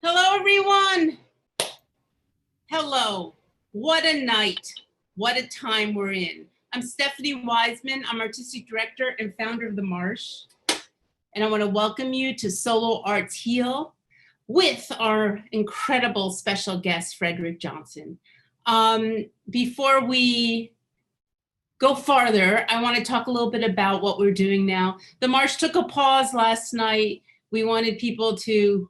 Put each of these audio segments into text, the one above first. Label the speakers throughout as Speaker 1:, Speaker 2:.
Speaker 1: Hello, everyone. Hello. What a night. What a time we're in. I'm Stephanie Wiseman. I'm Artistic Director and founder of The Marsh. And I want to welcome you to Solo Arts Heal with our incredible special guest, Frederick Johnson. Before we go farther, I want to talk a little bit about what we're doing now. The Marsh took a pause last night. We wanted people to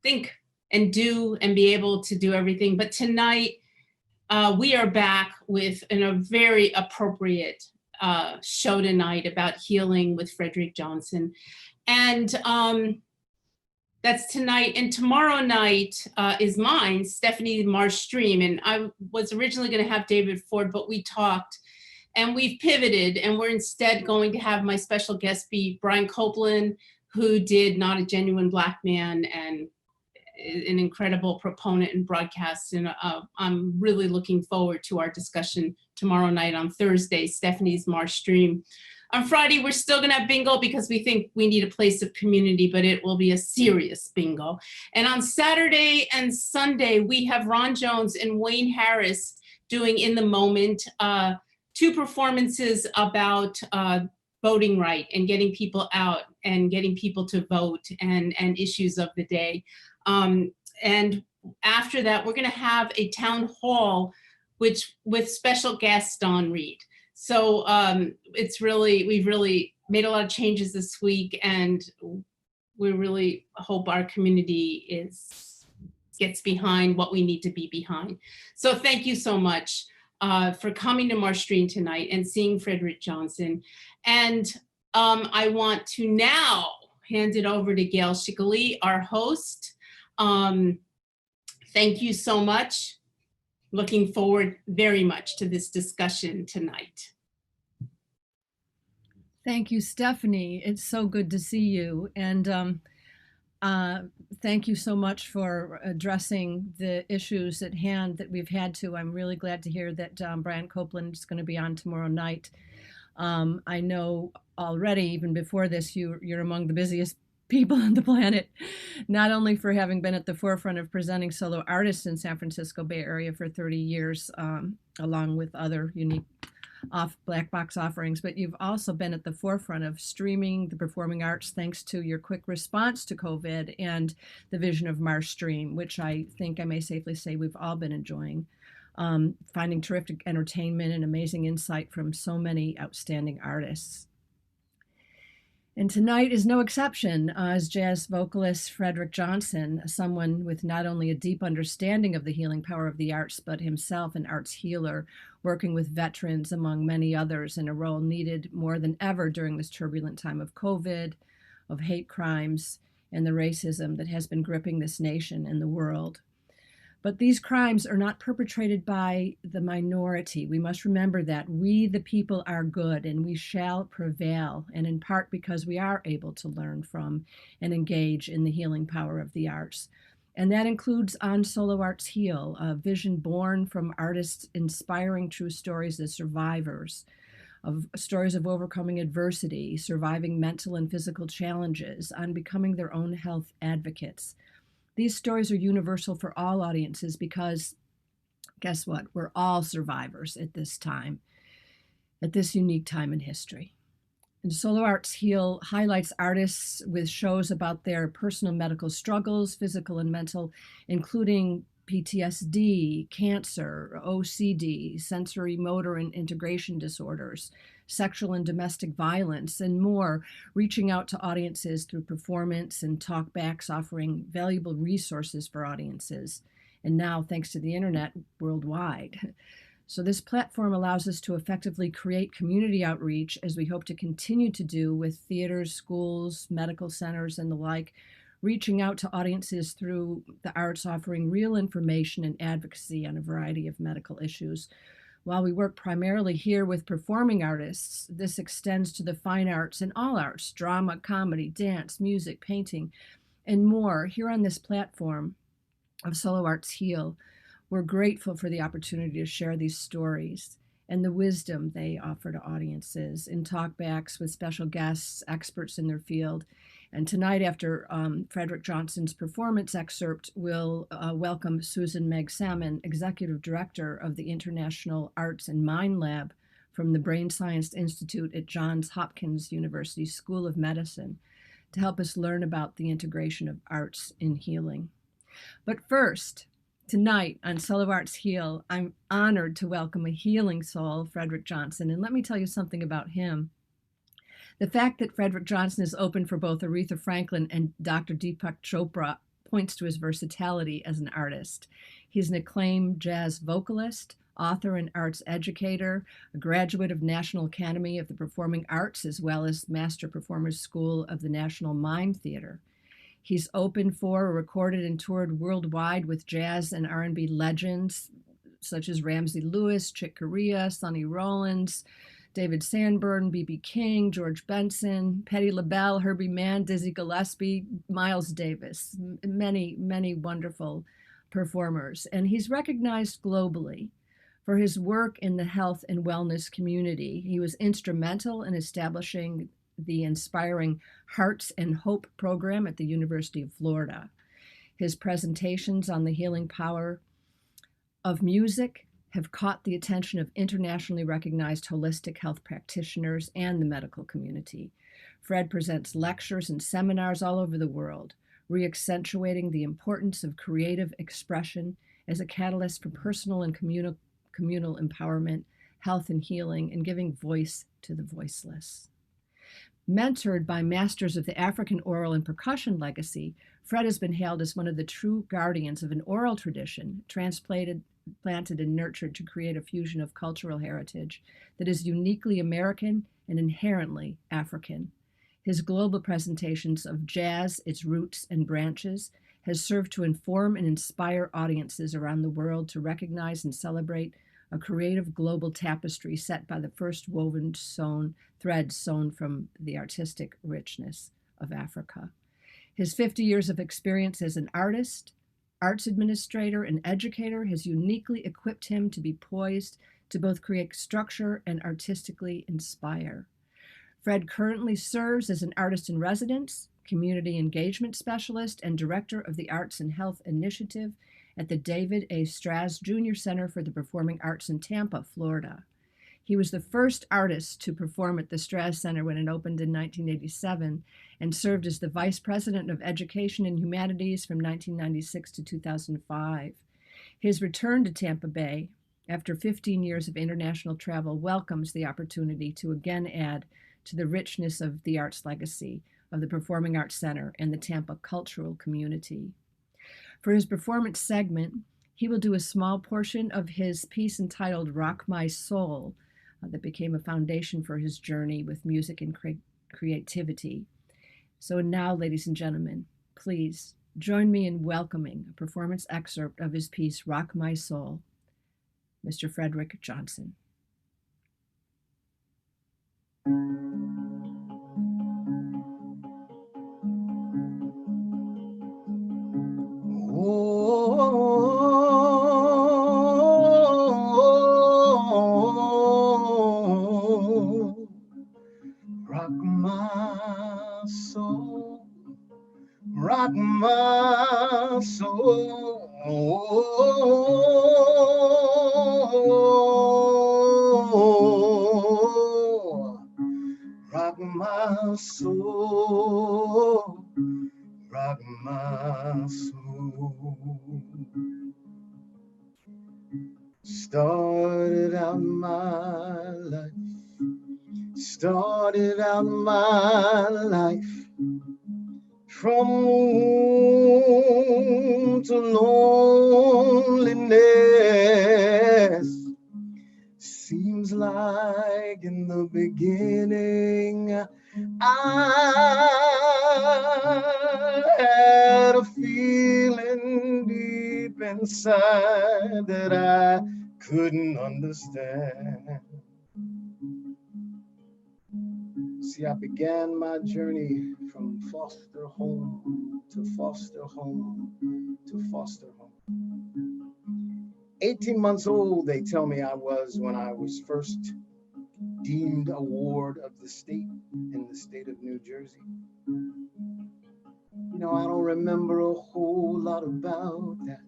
Speaker 1: think and do and be able to do everything. But tonight, we are back with a very appropriate show tonight about healing with Frederick Johnson. And that's tonight. And tomorrow night is mine, Stephanie Marsh Stream. And I was originally going to have David Ford, but we talked and we've pivoted. And we're instead going to have my special guest be Brian Copeland, who did Not a Genuine Black Man and an incredible proponent in broadcasts. And I'm really looking forward to our discussion tomorrow night. On Thursday, Stephanie's Marsh Stream. On Friday, we're still gonna have bingo because we think we need a place of community, but it will be a serious bingo. And on Saturday and Sunday, we have Ron Jones and Wayne Harris doing In the Moment, two performances about voting right and getting people out and getting people to vote and issues of the day. And after that, we're going to have a town hall, which with special guest Don Reed. So we've really made a lot of changes this week, and we really hope our community gets behind what we need to be behind. So thank you so much for coming to Marsh Stream tonight and seeing Frederick Johnson. And I want to now hand it over to Gail Schickele, our host. Thank you so much. Looking forward very much to this discussion tonight.
Speaker 2: Thank you, Stephanie. It's so good to see you. And thank you so much for addressing the issues at hand that we've had to. I'm really glad to hear that Brian Copeland is going to be on tomorrow night. I know already, even before this, you're among the busiest people on the planet, not only for having been at the forefront of presenting solo artists in San Francisco Bay Area for 30 years, along with other unique black box offerings, but you've also been at the forefront of streaming the performing arts thanks to your quick response to COVID and the vision of Marsh Stream, which I think I may safely say we've all been enjoying, finding terrific entertainment and amazing insight from so many outstanding artists. And tonight is no exception, as jazz vocalist Frederick Johnson, someone with not only a deep understanding of the healing power of the arts, but himself an arts healer, working with veterans, among many others, in a role needed more than ever during this turbulent time of COVID, of hate crimes, and the racism that has been gripping this nation and the world. But these crimes are not perpetrated by the minority. We must remember that we, the people, are good and we shall prevail, and in part because we are able to learn from and engage in the healing power of the arts. And that includes On Solo Arts Heal, a vision born from artists inspiring true stories as survivors, of stories of overcoming adversity, surviving mental and physical challenges, on becoming their own health advocates. These stories are universal for all audiences because, guess what? We're all survivors at this time, at this unique time in history. And Solo Arts Heal highlights artists with shows about their personal medical struggles, physical and mental, including PTSD, cancer, OCD, sensory motor and integration disorders, sexual and domestic violence, and more, reaching out to audiences through performance and talkbacks, offering valuable resources for audiences, and now, thanks to the internet, worldwide. So this platform allows us to effectively create community outreach, as we hope to continue to do with theaters, schools, medical centers, and the like, reaching out to audiences through the arts, offering real information and advocacy on a variety of medical issues. While we work primarily here with performing artists, this extends to the fine arts and all arts, drama, comedy, dance, music, painting, and more. Here on this platform of Solo Arts Heal, we're grateful for the opportunity to share these stories and the wisdom they offer to audiences in talkbacks with special guests, experts in their field, And tonight, after Frederick Johnson's performance excerpt, we'll welcome Susan Meg Salmon, Executive Director of the International Arts and Mind Lab from the Brain Science Institute at Johns Hopkins University School of Medicine, to help us learn about the integration of arts in healing. But first, tonight on Solo Arts Heal, I'm honored to welcome a healing soul, Frederick Johnson. And let me tell you something about him. The fact that Frederick Johnson is open for both Aretha Franklin and Dr. Deepak Chopra points to his versatility as an artist. He's an acclaimed jazz vocalist, author and arts educator, a graduate of National Academy of the Performing Arts, as well as Master Performers School of the National Mime Theater. He's open for, recorded and toured worldwide with jazz and R&B legends such as Ramsey Lewis, Corea, Sonny Rollins, David Sanborn, B.B. King, George Benson, Patti LaBelle, Herbie Mann, Dizzy Gillespie, Miles Davis, many, many wonderful performers. And he's recognized globally for his work in the health and wellness community. He was instrumental in establishing the inspiring Hearts and Hope program at the University of Florida. His presentations on the healing power of music have caught the attention of internationally recognized holistic health practitioners and the medical community. Fred presents lectures and seminars all over the world, re-accentuating the importance of creative expression as a catalyst for personal and communal empowerment, health and healing, and giving voice to the voiceless. Mentored by masters of the African oral and percussion legacy, Fred has been hailed as one of the true guardians of an oral tradition, planted and nurtured to create a fusion of cultural heritage that is uniquely American and inherently African. His global presentations of jazz, its roots and branches, has served to inform and inspire audiences around the world to recognize and celebrate a creative global tapestry set by the first woven threads sewn from the artistic richness of Africa. His 50 years of experience as an artist, arts administrator, and educator has uniquely equipped him to be poised to both create structure and artistically inspire. Fred currently serves as an artist in residence, community engagement specialist, and director of the Arts and Health Initiative at the David A. Straz Jr. Center for the Performing Arts in Tampa, Florida. He was the first artist to perform at the Straz Center when it opened in 1987 and served as the Vice President of Education and Humanities from 1996 to 2005. His return to Tampa Bay after 15 years of international travel welcomes the opportunity to again add to the richness of the arts legacy of the Performing Arts Center and the Tampa cultural community. For his performance segment, he will do a small portion of his piece entitled Rock My Soul that became a foundation for his journey with music and creativity. So now, ladies and gentlemen, please join me in welcoming a performance excerpt of his piece Rock My Soul, Mr. Frederick Johnson.
Speaker 3: Rock my soul, rock my soul, rock my soul, rock my soul. Started out my life from womb to loneliness. Seems like in the beginning I had a feeling deep inside that I couldn't understand. See, I began my journey from foster home to foster home to foster home. 18 months old, they tell me I was when I was first deemed a ward of the state in the state of New Jersey. know, I don't remember a whole lot about that.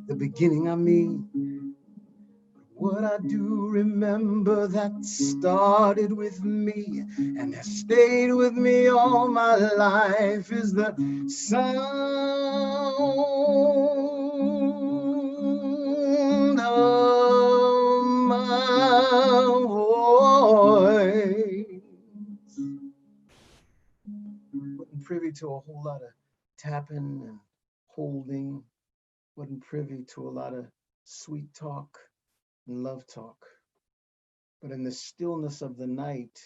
Speaker 3: The beginning, I mean. What I do remember that started with me and has stayed with me all my life is the sound of my voice. Wasn't privy to a whole lot of tapping and holding. Wasn't privy to a lot of sweet talk and love talk. But in the stillness of the night,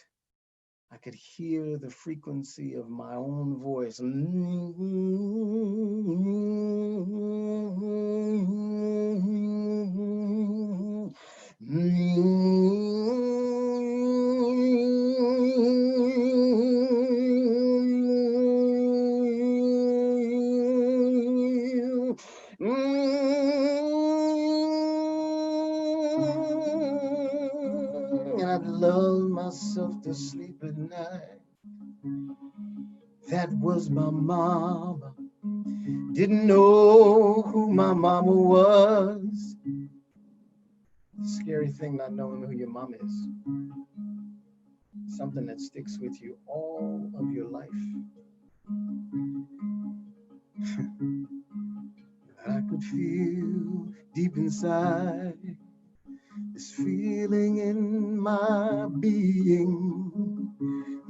Speaker 3: I could hear the frequency of my own voice. And I'd lull myself to sleep at night. That was my mama. Didn't know who my mama was. Scary thing not knowing who your mama is. Something that sticks with you all of your life. I could feel deep inside this feeling in my being.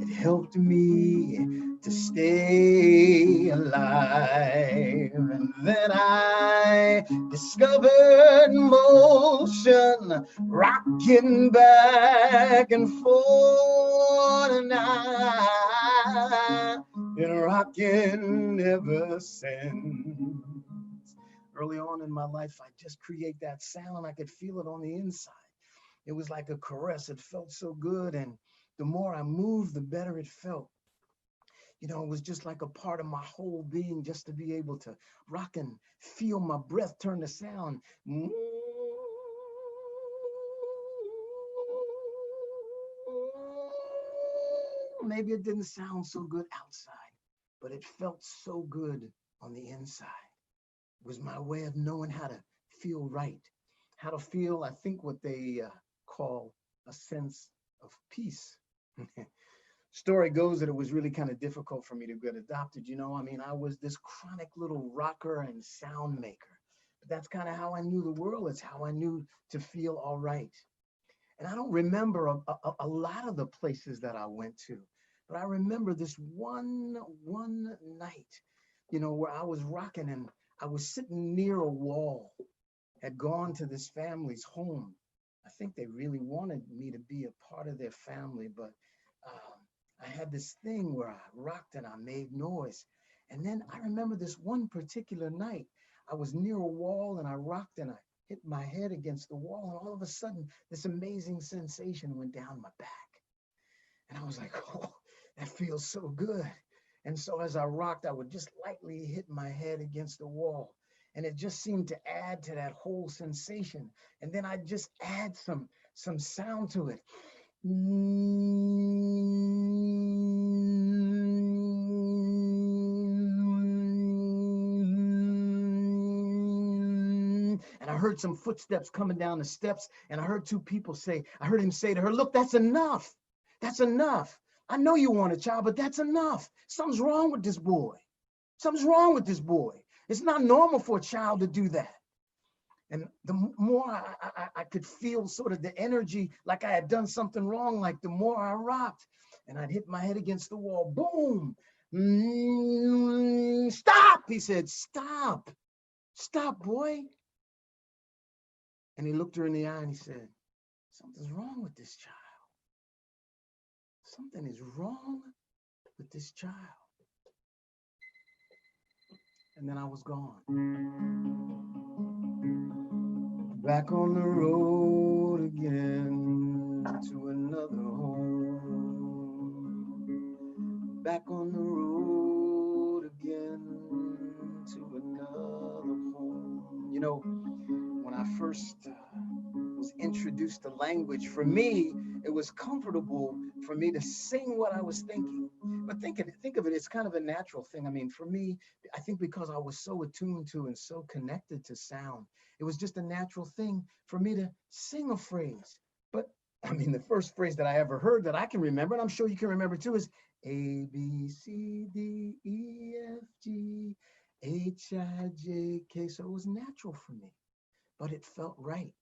Speaker 3: It helped me to stay alive. And then I discovered motion, rocking back and forth, and I've been rocking ever since. Early on in my life, I just create that sound. I could feel it on the inside. It was like a caress. It felt so good. And the more I moved, the better it felt. You know, it was just like a part of my whole being just to be able to rock and feel my breath turn to sound. Maybe it didn't sound so good outside, but it felt so good on the inside. It was my way of knowing how to feel right, how to feel, I think, what they call a sense of peace. Story goes that it was really kind of difficult for me to get adopted. You know, I mean, I was this chronic little rocker and sound maker. But that's kind of how I knew the world. It's how I knew to feel all right. And I don't remember a lot of the places that I went to, but I remember this one night, you know, where I was rocking and I was sitting near a wall, had gone to this family's home. I think they really wanted me to be a part of their family, but I had this thing where I rocked and I made noise. And then I remember this one particular night, I was near a wall and I rocked and I hit my head against the wall. And all of a sudden, this amazing sensation went down my back. And I was like, oh, that feels so good. And so as I rocked, I would just lightly hit my head against the wall. And it just seemed to add to that whole sensation. And then I'd just add some sound to it. And I heard some footsteps coming down the steps, and I heard two people say, I heard him say to her, look, that's enough. That's enough. I know you want a child, but that's enough. Something's wrong with this boy. Something's wrong with this boy. It's not normal for a child to do that. And the more I could feel sort of the energy, like I had done something wrong, like the more I rocked, and I'd hit my head against the wall, boom. Stop, he said, stop. Stop, boy. And he looked her in the eye and he said, something's wrong with this child. Something is wrong with this child. And then I was gone. Back on the road again to another home. Back on the road again to another home. You know, when I first was introduced the language. For me, it was comfortable for me to sing what I was thinking. But think of it, it's kind of a natural thing. I mean, for me, I think because I was so attuned to and so connected to sound, it was just a natural thing for me to sing a phrase. But I mean, the first phrase that I ever heard that I can remember, and I'm sure you can remember too, is A, B, C, D, E, F, G, H, I, J, K. So it was natural for me, but it felt right.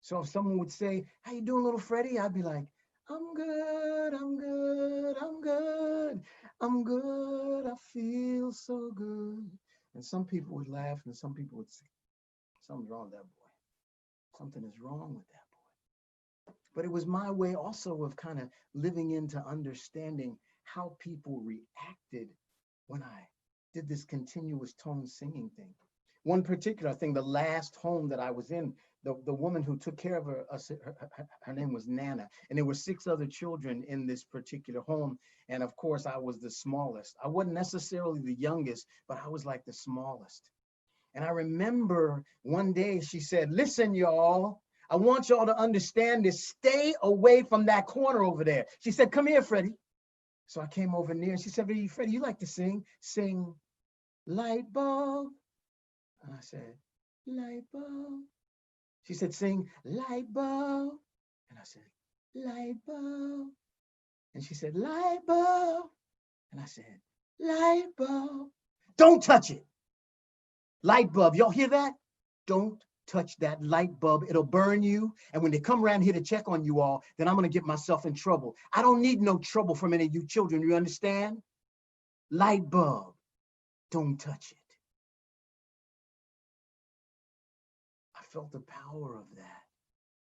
Speaker 3: So if someone would say, how you doing, little Freddie? I'd be like, I'm good, I'm good, I'm good, I'm good, I feel so good. And some people would laugh and some people would say, something's wrong with that boy. Something is wrong with that boy. But it was my way also of kind of living into understanding how people reacted when I did this continuous tone singing thing. One particular thing, the last home that I was in, the woman who took care of her name was Nana, and there were 6 other children in this particular home. And of course, I was the smallest. I wasn't necessarily the youngest, but I was like the smallest. And I remember one day she said, listen, y'all, I want y'all to understand this. Stay away from that corner over there. She said, come here, Freddie. So I came over near and she said, Freddie, you like to sing? Sing light bulb. And I said, light bulb. She said, sing light bulb. And I said, light bulb. And she said, light bulb. And I said, light bulb. Don't touch it. Light bulb. Y'all hear that? Don't touch that light bulb. It'll burn you. And when they come around here to check on you all, then I'm going to get myself in trouble. I don't need no trouble from any of you children. You understand? Light bulb. Don't touch it. I felt the power of that.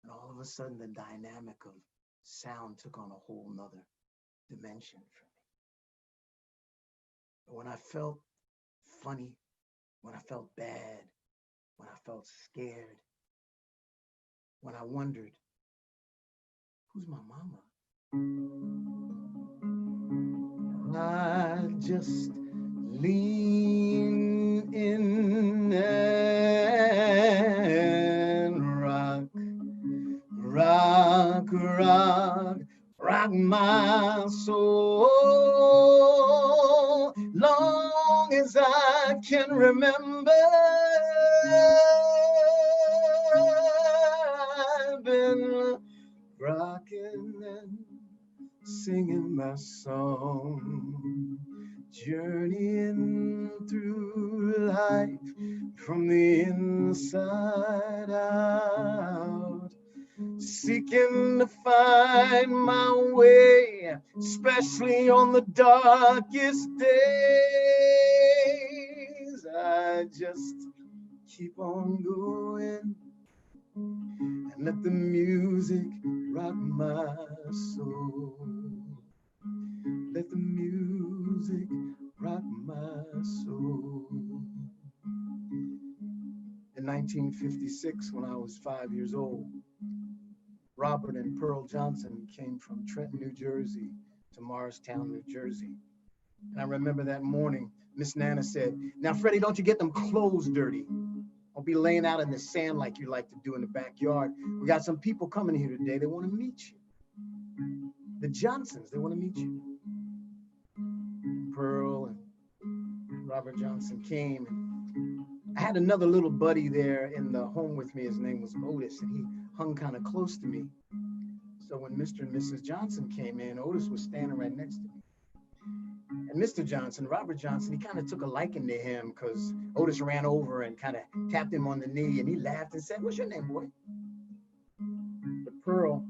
Speaker 3: And all of a sudden, the dynamic of sound took on a whole nother dimension for me. But when I felt funny, when I felt bad, when I felt scared, when I wondered, who's my mama? I just lean in and rock, rock, rock, rock my soul, long as I can remember. I've been rocking and singing my song, journeying through life from the inside out, seeking to find my way, especially on the darkest days. I just keep on going and let the music rock my soul. Let the music rock my soul. In 1956, when I was 5 years old, Robert and Pearl Johnson came from Trenton, New Jersey to Morristown, New Jersey. And I remember that morning, Miss Nana said, now, Freddie, don't you get them clothes dirty. Don't be laying out in the sand like you like to do in the backyard. We got some people coming here today. They want to meet you. The Johnsons, they want to meet you. Pearl and Robert Johnson came. I had another little buddy there in the home with me. His name was Otis, and he hung kind of close to me. So when Mr. and Mrs. Johnson came in, Otis was standing right next to me. And Mr. Johnson, Robert Johnson, he kind of took a liking to him because Otis ran over and kind of tapped him on the knee, and he laughed and said, what's your name, boy? But Pearl,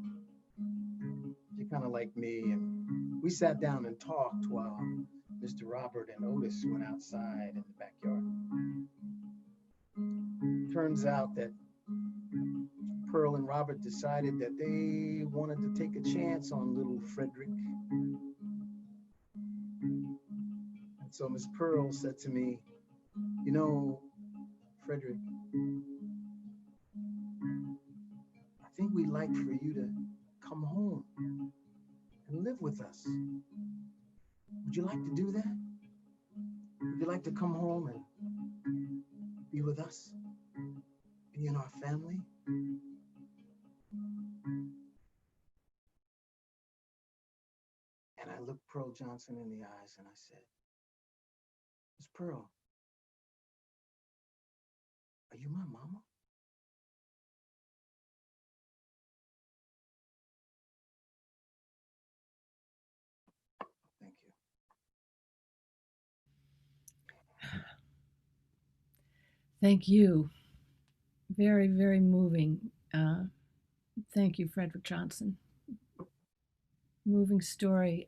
Speaker 3: she kind of liked me, and we sat down and talked while Mr. Robert and Otis went outside in the backyard. Turns out that Pearl and Robert decided that they wanted to take a chance on little Frederick. And so Miss Pearl said to me, you know, Frederick, I think we'd like for you to come home and live with us. Would you like to do that? Would you like to come home and be with us? Be in our family? And I looked Pearl Johnson in the eyes and I said, Miss Pearl, are you my mama? Thank you.
Speaker 2: Thank you. Very, very moving. Thank you, Frederick Johnson. Moving story.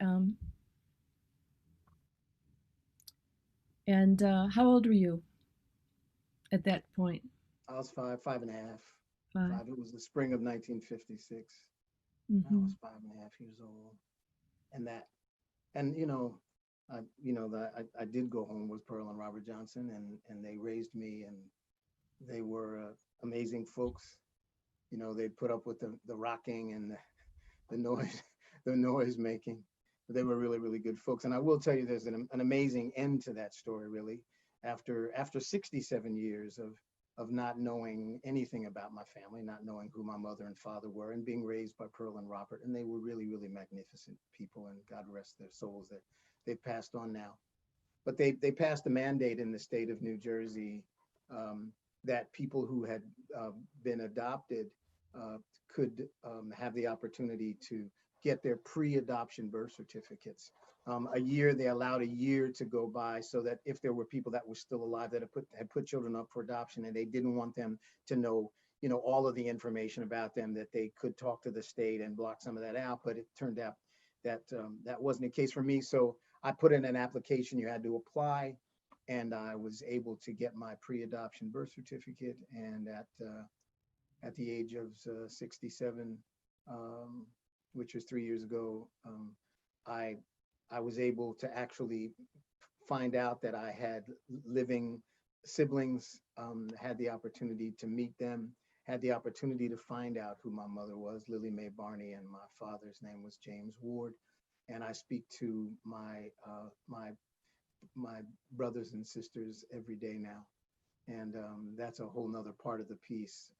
Speaker 2: And how old were you at that point?
Speaker 3: I was five and a half.
Speaker 2: Five.
Speaker 3: It was the spring of 1956. I was 5.5 years old. And I did go home with Pearl and Robert Johnson, and they raised me, and they were amazing folks. They put up with the rocking and the noise, the noise making. But they were really, really good folks. And I will tell you, there's an amazing end to that story, really. After 67 years of not knowing anything about my family, not knowing who my mother and father were, and being raised by Pearl and Robert. And they were really, really magnificent people, and God rest their souls, that they've passed on now. But they passed a mandate in the state of New Jersey that people who had been adopted could have the opportunity to get their pre-adoption birth certificates. They allowed a year to go by, so that if there were people that were still alive that had put children up for adoption, and they didn't want them to know, all of the information about them, that they could talk to the state and block some of that out. But it turned out that that wasn't the case for me. So I put in an application. You had to apply, and I was able to get my pre-adoption birth certificate. And at the age of 67, which was 3 years ago, I was able to actually find out that I had living siblings, had the opportunity to meet them, had the opportunity to find out who my mother was, Lily Mae Barney, and my father's name was James Ward. And I speak to my brothers and sisters every day now. And that's a whole nother part of the piece,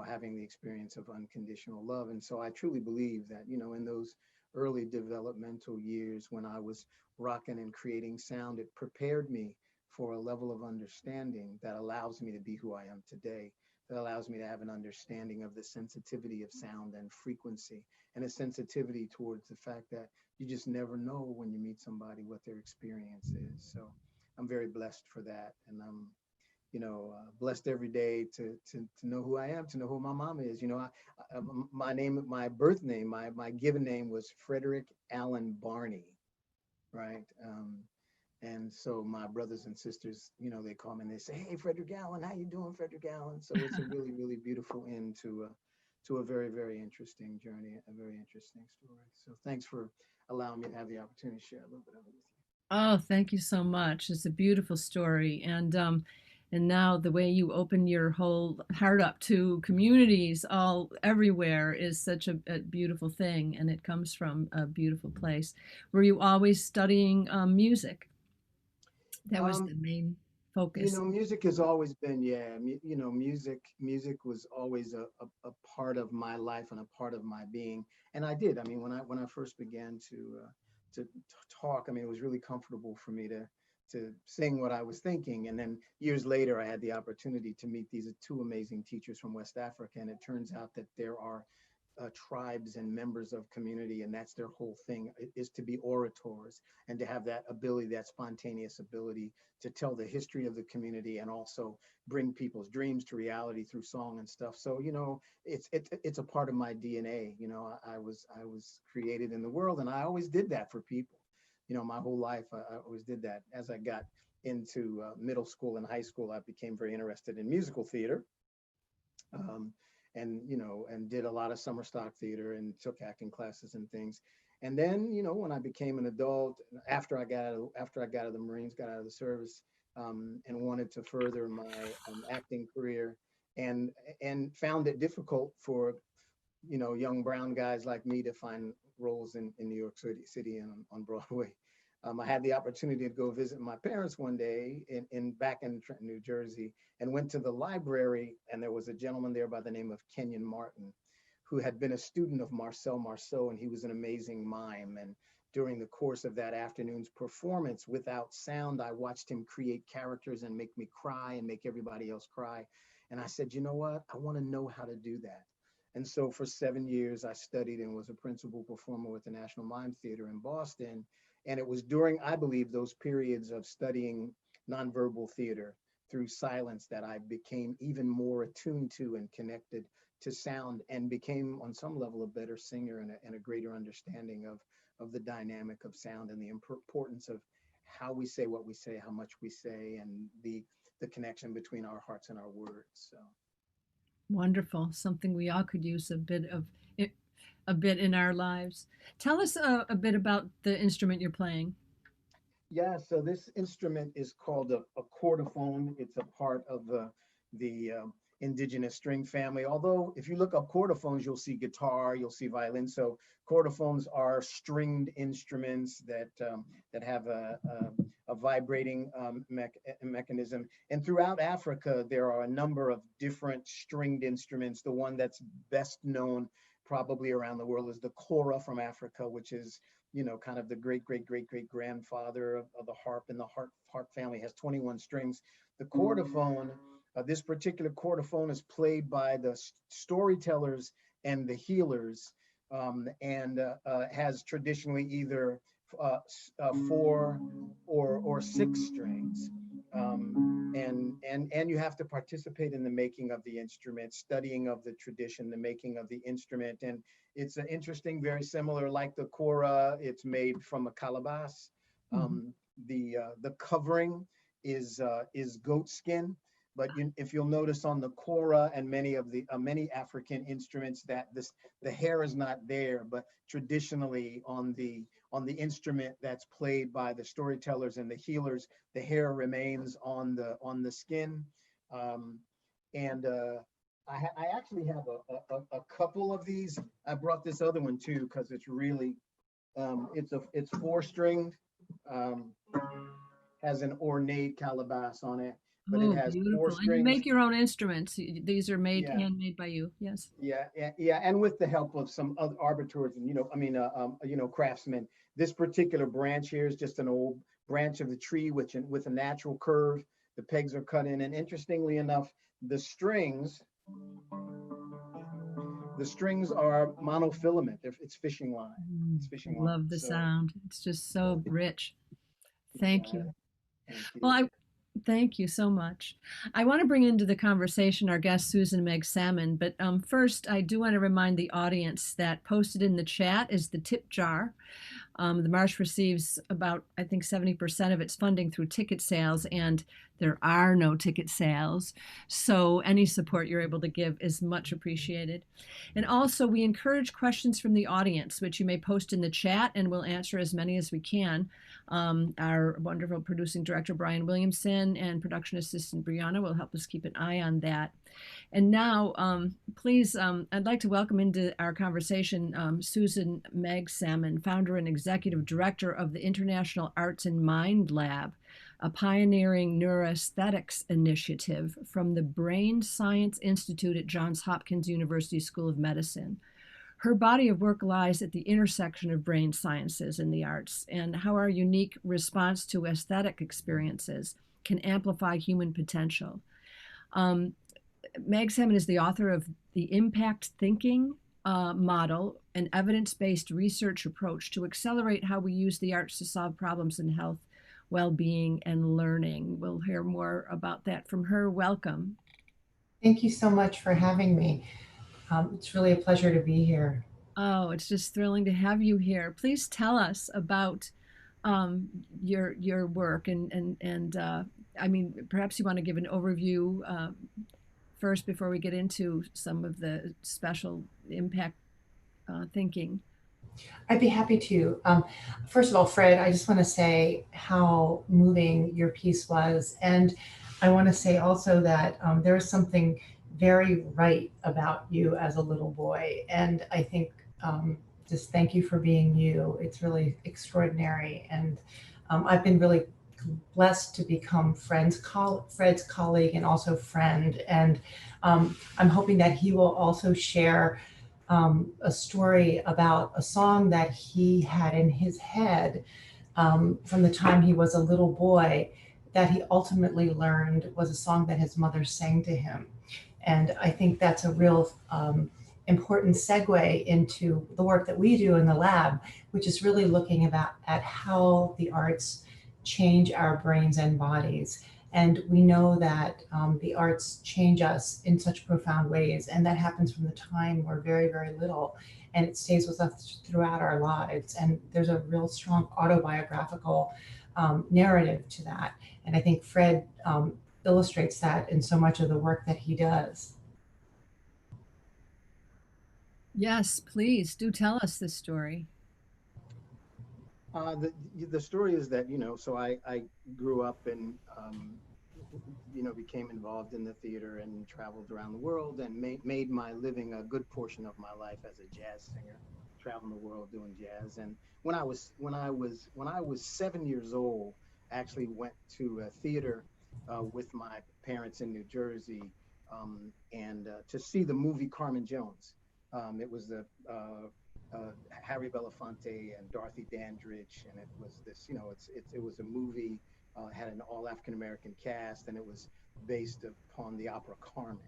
Speaker 3: having the experience of unconditional love. And so I truly believe that, in those early developmental years when I was rocking and creating sound, it prepared me for a level of understanding that allows me to be who I am today, that allows me to have an understanding of the sensitivity of sound and frequency, and a sensitivity towards the fact that you just never know when you meet somebody what their experience is. So I'm very blessed for that. And I'm blessed every day to know who I am, to know who my mom is. My birth name, my given name was Frederick Allen Barney, right? And so my brothers and sisters, they call me and they say, "Hey, Frederick Allen, how you doing, Frederick Allen?" So it's a really, really beautiful end to a very, very interesting journey, a very interesting story. So thanks for allowing me to have the opportunity to share a little bit of it with you.
Speaker 2: Oh, thank you so much. It's a beautiful story. And now the way you open your whole heart up to communities all everywhere is such a beautiful thing, and it comes from a beautiful place. Were you always studying music? That was the main focus.
Speaker 3: Music has always been, music was always a part of my life and a part of my being. And I did. I mean, when I first began to talk, it was really comfortable for me to sing what I was thinking. And then years later, I had the opportunity to meet these two amazing teachers from West Africa. And it turns out that there are tribes and members of community, and that's their whole thing, is to be orators and to have that ability, that spontaneous ability to tell the history of the community and also bring people's dreams to reality through song and stuff. So, it's a part of my DNA. I was created in the world, and I always did that for people. My whole life, I always did that. As I got into middle school and high school, I became very interested in musical theater. And did a lot of summer stock theater and took acting classes and things. And then, when I became an adult, after I got out of the Marines, got out of the service, and wanted to further my acting career, and found it difficult for, young brown guys like me to find roles in New York City and on Broadway. I had the opportunity to go visit my parents one day back in Trenton, New Jersey, and went to the library, and there was a gentleman there by the name of Kenyon Martin, who had been a student of Marcel Marceau, and he was an amazing mime. And during the course of that afternoon's performance, without sound, I watched him create characters and make me cry and make everybody else cry. And I said, you know what? I want to know how to do that. And so for 7 years, I studied and was a principal performer with the National Mime Theater in Boston. And it was during, I believe, those periods of studying nonverbal theater through silence that I became even more attuned to and connected to sound, and became on some level a better singer and a greater understanding of the dynamic of sound and the importance of how we say what we say, how much we say, and the connection between our hearts and our words. So
Speaker 2: Wonderful. Something we all could use a bit in our lives. Tell us a bit about the instrument you're playing.
Speaker 3: yeah, so this instrument is called a chordophone. It's a part of the indigenous string family. Although if you look up chordophones, you'll see guitar, you'll see violin. So chordophones are stringed instruments that have a vibrating mechanism. And throughout Africa, there are a number of different stringed instruments. The one that's best known probably around the world is the kora from Africa, which is, you know, kind of the great grandfather of the harp, and the harp family has 21 strings. The chordophone, this particular chordophone is played by the storytellers and the healers, and has traditionally either 4 or 6 strings. And you have to participate in the making of the instrument, studying of the tradition, the making of the instrument. And it's an interesting, very similar, like the kora, it's made from a calabash. The covering is goat skin. But if you'll notice on the kora and many African instruments, that the hair is not there, but traditionally on the instrument that's played by the storytellers and the healers, the hair remains on the skin. I actually have a couple of these. I brought this other one too because it's really it's 4-stringed, has an ornate calabash on it. But it has 4
Speaker 2: beautiful.
Speaker 3: strings.
Speaker 2: And you make your own instruments. These are made,
Speaker 3: Yeah.
Speaker 2: handmade by you. Yes.
Speaker 3: Yeah, and with the help of some other arbiters and craftsmen. This particular branch here is just an old branch of the tree with a natural curve. The pegs are cut in, and interestingly enough, the strings are monofilament. It's fishing line. It's fishing line.
Speaker 2: Love the sound. It's just so rich. Thank you.
Speaker 3: Thank you.
Speaker 2: Well, thank you so much. I want to bring into the conversation our guest, Susan Meg Salmon, but first I do want to remind the audience that posted in the chat is the tip jar. The Marsh receives about, I think, 70% of its funding through ticket sales, and there are no ticket sales. So any support you're able to give is much appreciated. And also, we encourage questions from the audience, which you may post in the chat, and we'll answer as many as we can. Our wonderful producing director, Brian Williamson, and production assistant, Brianna, will help us keep an eye on that. And now, please, I'd like to welcome into our conversation Susan Meg Salmon, founder and executive director of the International Arts and Mind Lab, a pioneering neuroaesthetics initiative from the Brain Science Institute at Johns Hopkins University School of Medicine. Her body of work lies at the intersection of brain sciences and the arts, and how our unique response to aesthetic experiences can amplify human potential. Meg Salmon is the author of the Impact Thinking model, an evidence-based research approach to accelerate how we use the arts to solve problems in health, well-being, and learning. We'll hear more about that from her. Welcome.
Speaker 4: Thank you so much for having me. It's really a pleasure to be here.
Speaker 2: Oh, it's just thrilling to have you here. Please tell us about your work, and I mean, perhaps you want to give an overview first before we get into some of the special impact thinking.
Speaker 4: I'd be happy to. First of all, Fred, I just want to say how moving your piece was. And I want to say also that there was something very right about you as a little boy. And I think just thank you for being you. It's really extraordinary. And I've been really blessed to become Fred's colleague and also friend. And I'm hoping that he will also share a story about a song that he had in his head from the time he was a little boy that he ultimately learned was a song that his mother sang to him. And I think that's a real important segue into the work that we do in the lab, which is really looking at how the arts change our brains and bodies. And we know that the arts change us in such profound ways, and that happens from the time we're very, very little, and it stays with us throughout our lives. And there's a real strong autobiographical narrative to that. And I think Fred illustrates that in so much of the work that he does.
Speaker 2: Yes, please do tell us this story.
Speaker 3: The story is that, so I grew up and, became involved in the theater and traveled around the world and made my living a good portion of my life as a jazz singer, traveling the world doing jazz. And when I was 7 years old, I actually went to a theater with my parents in New Jersey and to see the movie Carmen Jones. It was the Harry Belafonte and Dorothy Dandridge, and it was this, it was a movie, had an all African American cast, and it was based upon the opera Carmen.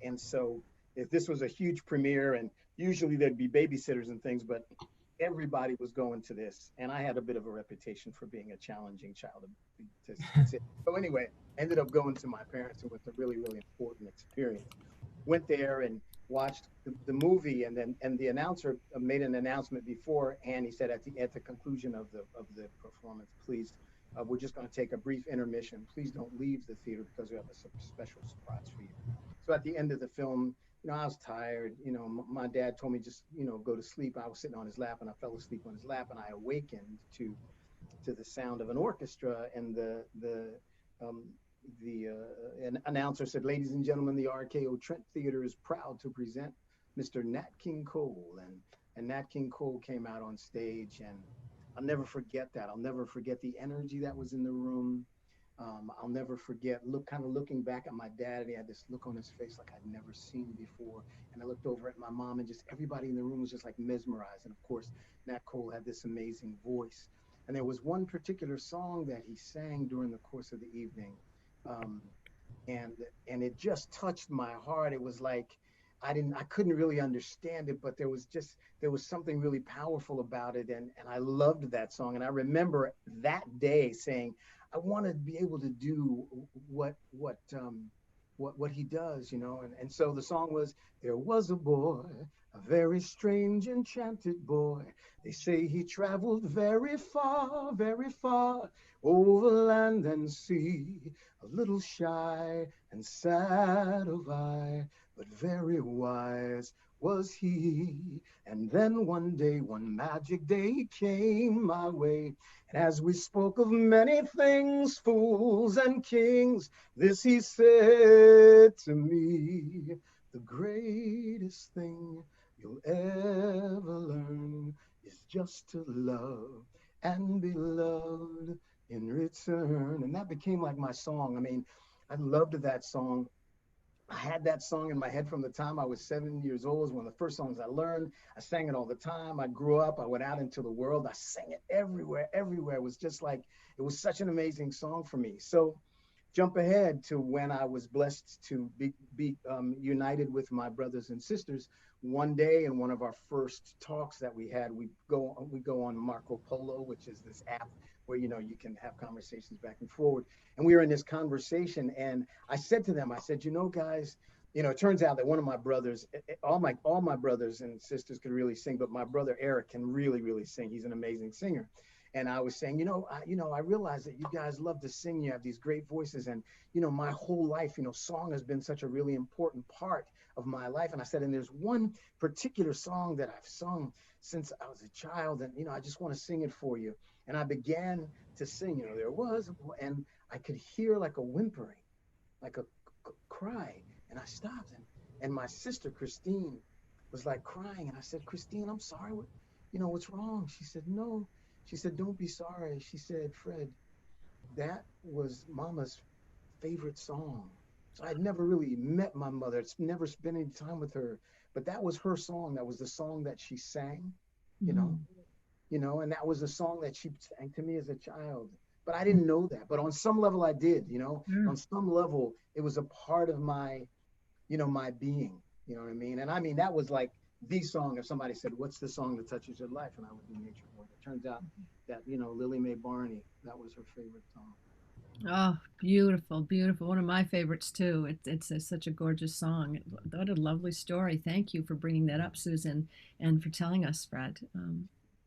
Speaker 3: And so, if this was a huge premiere, and usually there'd be babysitters and things, but everybody was going to this, and I had a bit of a reputation for being a challenging child to sit. So anyway, I ended up going to my parents, and with a really, really important experience. Went there and watched the movie, and the announcer made an announcement beforehand. He said at the conclusion of the performance, please, we're just going to take a brief intermission. Please don't leave the theater because we have a special surprise for you. So at the end of the film, I was tired. My dad told me just go to sleep. I was sitting on his lap, and I fell asleep on his lap, and I awakened to the sound of an orchestra, and an announcer said, "Ladies and gentlemen, the RKO Trent Theater is proud to present Mr. Nat King Cole." And Nat King Cole came out on stage, and I'll never forget that. I'll never forget the energy that was in the room. I'll never forget looking back at my dad, and he had this look on his face like I'd never seen before. And I looked over at my mom, and just everybody in the room was just like mesmerized. And of course, Nat Cole had this amazing voice. And there was one particular song that he sang during the course of the evening. And it just touched my heart. It was like I couldn't really understand it, but there was something really powerful about it, and I loved that song. And I remember that day saying, I want to be able to do what he does, and so the song was, there was a boy, a very strange, enchanted boy. They say he traveled very far, over land and sea, a little shy and sad of eye, but very wise was he. And then one day, one magic day, he came my way. And as we spoke of many things, fools and kings, this he said to me: the greatest thing you'll ever learn is just to love and be loved in return. And that became like my song. I mean, I loved that song. I had that song in my head from the time I was 7 years old. It was one of the first songs I learned. I sang it all the time. I grew up, I went out into the world. I sang it everywhere. It was just like, it was such an amazing song for me. So jump ahead to when I was blessed to be united with my brothers and sisters. One day in one of our first talks that we had, we go on Marco Polo, which is this app where you can have conversations back and forward. And we were in this conversation, and I said to them, I said, guys, it turns out that one of my brothers, all my brothers and sisters could really sing, but my brother Eric can really, really sing. He's an amazing singer. And I was saying, I realize that you guys love to sing. You have these great voices, and my whole life, song has been such a really important part of my life. And I said, and there's one particular song that I've sung since I was a child, and I just want to sing it for you. And I began to sing, there was, and I could hear like a whimpering, like a cry, and I stopped, and my sister Christine was like crying, and I said, Christine, I'm sorry, what's wrong? She said, no. She said, don't be sorry. She said, Fred, that was Mama's favorite song. So I'd never really met my mother. It's never spent any time with her. but that was her song. That was the song that she sang, you know, and that was the song that she sang to me as a child. But I didn't know that. But on some level I did, you know, on some level, it was a part of my, you know, my being, you know what I mean? And I mean, that was like the song. If somebody said, what's the song that touches your life? And I would be Nature Boy. It turns out that, you know, Lily Mae Barney, that was her favorite song.
Speaker 2: Oh, beautiful, beautiful. One of my favorites too. Such a gorgeous song. What a lovely story. Thank you for bringing that up, Susan, and for telling us, Fred.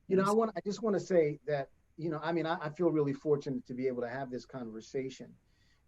Speaker 3: You know, I just want to say that, you know, I mean, I feel really fortunate to be able to have this conversation.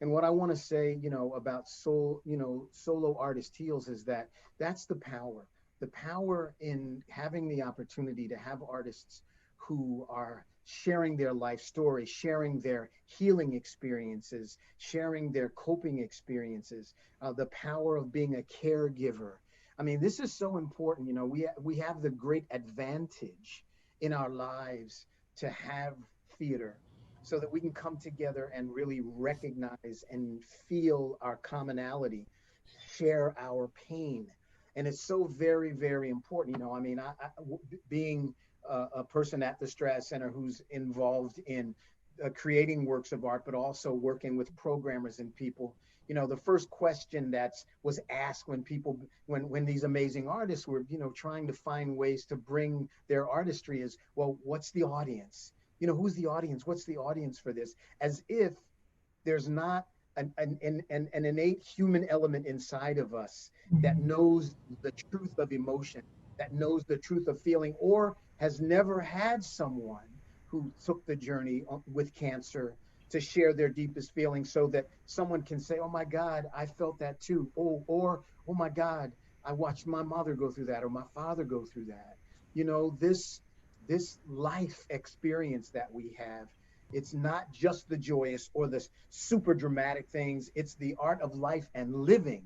Speaker 3: And what I want to say, you know, about solo artist heals is that that's the power in having the opportunity to have artists who are sharing their life story, sharing their healing experiences, sharing their coping experiences, the power of being a caregiver. I mean, this is so important. You know, we have the great advantage in our lives to have theater so that we can come together and really recognize and feel our commonality, share our pain. And it's so very, very important. You know, I mean, being a person at the Strath Center who's involved in creating works of art, but also working with programmers and people. You know, the first question that was asked when these amazing artists were, you know, trying to find ways to bring their artistry is, well, what's the audience? You know, who's the audience? What's the audience for this? As if there's not an innate human element inside of us that knows the truth of emotion, that knows the truth of feeling, or has never had someone who took the journey with cancer to share their deepest feelings so that someone can say, oh my God, I felt that too. Or, oh my God, I watched my mother go through that, or my father go through that. You know, this life experience that we have, it's not just the joyous or the super dramatic things, it's the art of life and living.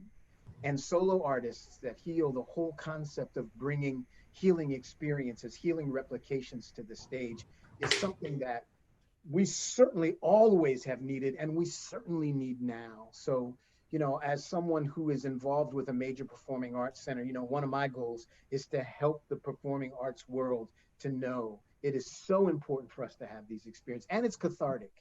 Speaker 3: And solo artists that heal, the whole concept of bringing healing experiences, healing replications to the stage is something that we certainly always have needed, and we certainly need now. So, you know, as someone who is involved with a major performing arts center, you know, one of my goals is to help the performing arts world to know it is so important for us to have these experiences. And it's cathartic.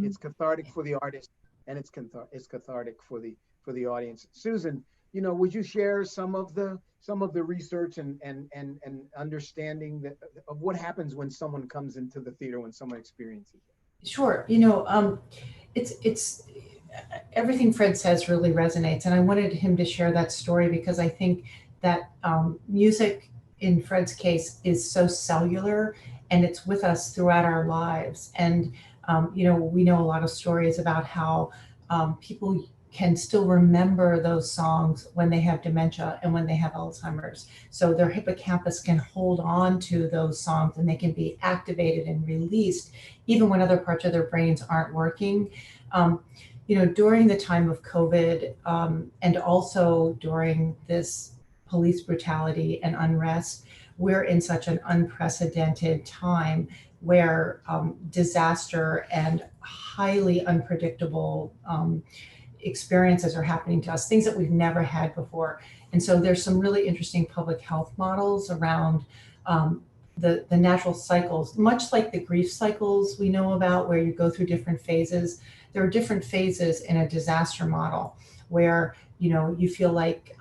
Speaker 3: It's cathartic for the artist, and it's cathartic for the audience. Susan, you know, would you share some of the research and understanding of what happens when someone comes into the theater, when someone experiences it?
Speaker 4: Sure. You know, it's everything Fred says really resonates, and I wanted him to share that story because I think that music, in Fred's case, is so cellular, and it's with us throughout our lives. And you know, we know a lot of stories about how people can still remember those songs when they have dementia and when they have Alzheimer's. So their hippocampus can hold on to those songs and they can be activated and released even when other parts of their brains aren't working. You know, during the time of COVID and also during this police brutality and unrest, we're in such an unprecedented time where disaster and highly unpredictable experiences are happening to us, things that we've never had before. And so there's some really interesting public health models around the natural cycles, much like the grief cycles we know about where you go through different phases. There are different phases in a disaster model where, you know, you feel like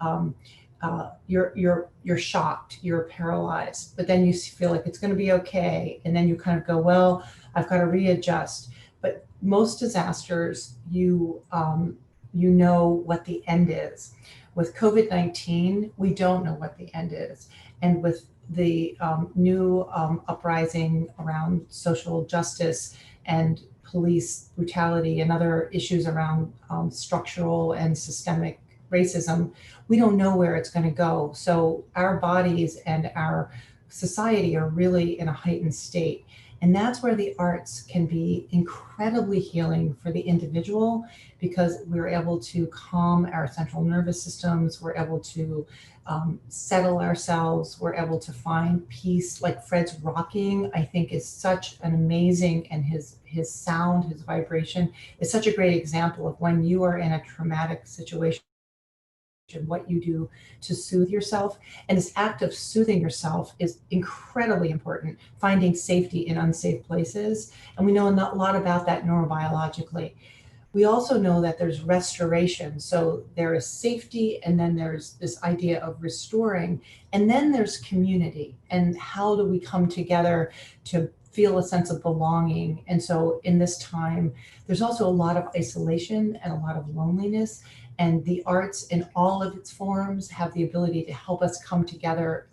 Speaker 4: you're shocked, you're paralyzed, but then you feel like it's going to be okay. And then you kind of go, well, I've got to readjust. But most disasters, you know what the end is. With COVID-19, we don't know what the end is. And with the new uprising around social justice and police brutality and other issues around structural and systemic racism, we don't know where it's going to go. So our bodies and our society are really in a heightened state. And that's where the arts can be incredibly healing for the individual because we're able to calm our central nervous systems, we're able to settle ourselves, we're able to find peace. Like Fred's rocking, I think is such an amazing, and his sound, his vibration is such a great example of when you are in a traumatic situation what you do to soothe yourself. And this act of soothing yourself is incredibly important, finding safety in unsafe places. And we know a lot about that neurobiologically. We also know that there's restoration. So there is safety, and then there's this idea of restoring, and then there's community. And how do we come together to feel a sense of belonging? And so in this time, there's also a lot of isolation and a lot of loneliness. And the arts in all of its forms have the ability to help us come together